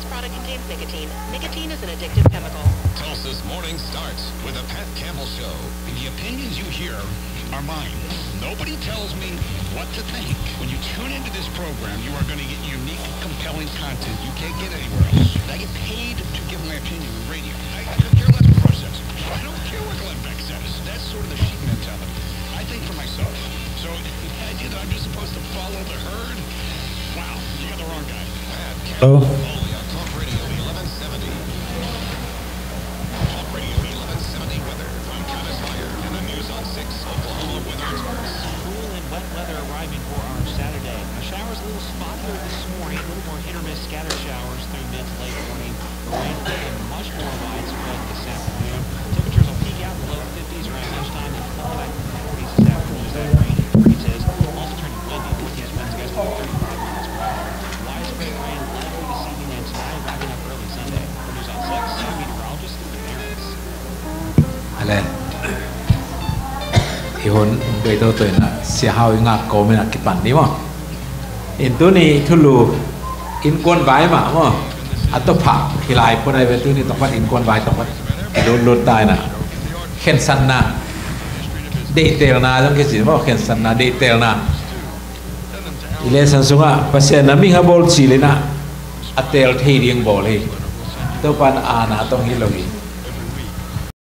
This product contains nicotine. Nicotine is an addictive chemical. Tulsa's morning starts with a Pat Campbell Show. The opinions you hear are mine. Nobody tells me what to think. When you tune into this program, you are going to get unique, compelling content you can't get anywhere else. I get paid to give my opinion on radio. I could care less what Rush says. I don't care what Glenn Beck says. That's sort of the sheep mentality. I think for myself. So the idea that I'm just supposed to follow the herd? Wow, you got the wrong guy. Pat Hello? Campbell, only on Talk Radio 1170. Talk Radio 1170 weather. I'm Travis Meyer and the News on 6 Oklahoma weather experts. Cool and wet weather arriving for our Saturday. Now, showers a little spottier this morning, a little more hit or miss scattered showers through mid to late morning. The rain will become much more widespread this afternoon. Temperatures will peak out in the low 50s around lunchtime and fall back to the 40s this afternoon as that rain increases. Also turning windy, northeast winds gusting 35 miles per hour. Widespread rain likely this evening and tonight, wrapping up early Sunday. For News on 6, I'm meteorologist Stephen Harris. Ale ihon doi to to na sia hau nga ko me na kipan ni mo in tu ni thulu in kon vai ma mo ato pha hilai ponai ve tu ni to pat in kon vai to pat lo dai na khen san na detail na jong ke si mo khen san na detail na ile san sunga pasien na mi ha bol chi le na atel thei rieng bol hi to pan a na to hi lo hi